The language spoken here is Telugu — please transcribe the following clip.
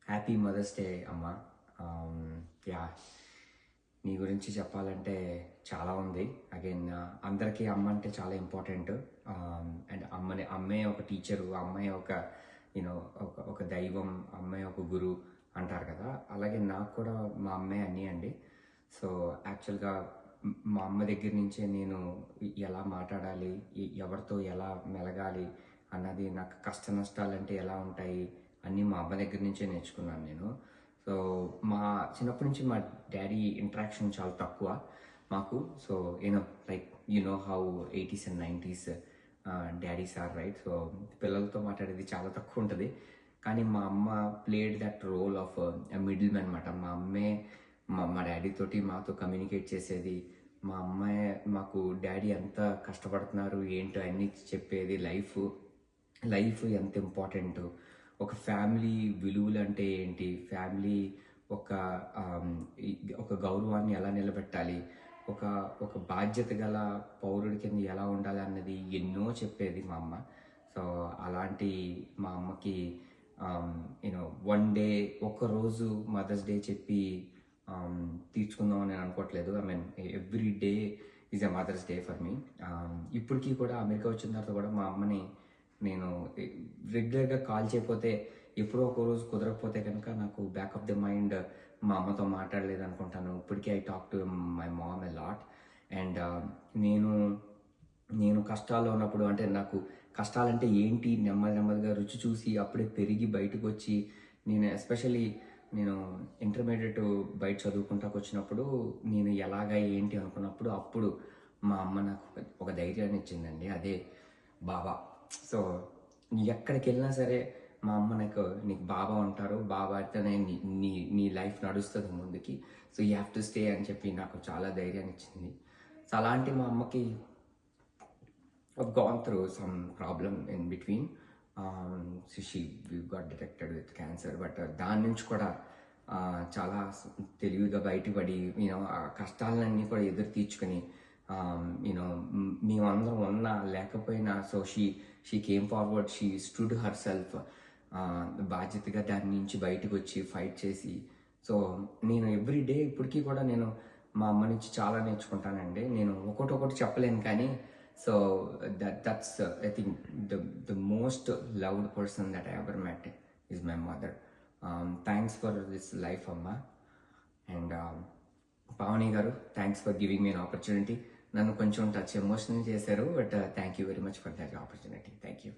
హ్యాపీ మదర్స్ డే అమ్మ. యా, నీ గురించి చెప్పాలంటే చాలా ఉంది. అగైన్ అందరికీ అమ్మ అంటే చాలా ఇంపార్టెంట్. అండ్ అమ్మే ఒక టీచరు, అమ్మాయి ఒక యూనో ఒక దైవం, అమ్మాయి ఒక గురు అంటారు కదా. అలాగే నాకు కూడా మా అమ్మే అన్నీ అండి. సో యాక్చువల్గా మా అమ్మ దగ్గర నుంచే నేను ఎలా మాట్లాడాలి, ఎవరితో ఎలా మెలగాలి అన్నది, నాకు కష్ట నష్టాలంటే ఎలా ఉంటాయి అన్నీ మా అమ్మ దగ్గర నుంచే నేర్చుకున్నాను నేను. సో మా చిన్నప్పటి నుంచి మా డాడీ ఇంటరాక్షన్ చాలా తక్కువ మాకు. So like how 80s and 90s daddies are right. So పిల్లలతో మాట్లాడేది చాలా తక్కువ ఉంటుంది. కానీ మా అమ్మ played that role of middle man అనమాట. మా అమ్మే మా డాడీ తోటి మాతో కమ్యూనికేట్ చేసేది. మా అమ్మాయి మాకు డాడీ ఎంత కష్టపడుతున్నారు ఏంటో అన్నీ చెప్పేది. లైఫ్ ఎంత ఇంపార్టెంట్, ఒక ఫ్యామిలీ విలువలు అంటే ఏంటి, ఫ్యామిలీ ఒక ఒక గౌరవాన్ని ఎలా నిలబెట్టాలి, ఒక బాధ్యత గల పౌరుడి కింద ఎలా ఉండాలి అన్నది ఎన్నో చెప్పేది మా అమ్మ. సో అలాంటి మా అమ్మకి వన్ డే ఒక్కరోజు మదర్స్ డే చెప్పి తీర్చుకుందాం అని నేను అనుకోవట్లేదు. I mean every day is a mother's day for me. ఇప్పటికీ కూడా అమెరికా వచ్చిన తర్వాత కూడా మా అమ్మని నేను రెగ్యులర్గా కాల్ చేయకపోతే, ఎప్పుడో ఒక రోజు కుదరకపోతే కనుక నాకు బ్యాక్ ఆఫ్ ద మైండ్ మా అమ్మతో మాట్లాడలేదు అనుకుంటాను. ఇప్పటికీ I talk to my mom a lot. And నేను కష్టాల్లో ఉన్నప్పుడు, అంటే నాకు కష్టాలంటే ఏంటి నెమ్మదిగా రుచి చూసి అప్పుడే పెరిగి బయటకు వచ్చి, నేను ఎస్పెషలీ ఇంటర్మీడియట్ బయట చదువుకుంటాకు వచ్చినప్పుడు నేను ఎలాగా ఏంటి అనుకున్నప్పుడు, అప్పుడు మా అమ్మ నాకు ఒక ధైర్యాన్ని ఇచ్చిందండి. అదే బాబా. సో ఎక్కడికి వెళ్ళినా సరే మా అమ్మ నీకు బాబా ఉంటారు, బాబా అయితేనే నీ లైఫ్ నడుస్తుంది ముందుకి. So you have to stay అని చెప్పి నాకు చాలా ధైర్యాన్ని ఇచ్చింది. సో అలాంటి మా అమ్మకి gone through some problem in between. So we got detected with cancer, but దాని నుంచి కూడా చాలా తెలివిగా బయటపడి ఆ కష్టాలన్నీ కూడా ఎదురు తీర్చుకొని మేమందరం ఉన్నా లేకపోయినా, so she came forward, she stood her self. బాధ్యతగా దాని నుంచి బయటకు వచ్చి ఫైట్ చేసి. సో నేను ఎవ్రీ డే ఇప్పటికీ కూడా నేను మా అమ్మ నుంచి చాలా నేర్చుకుంటానండి. నేను ఒకటి చెప్పలేను కానీ, so that's I think the most loved person that I ever met is my mother. Thanks for this life, Amma. And Pavani garu, thanks for giving me an opportunity. నన్ను కొంచెం టచ్ ఎమోషనల్ చేశారు, but thank you very much for that opportunity. Thank you.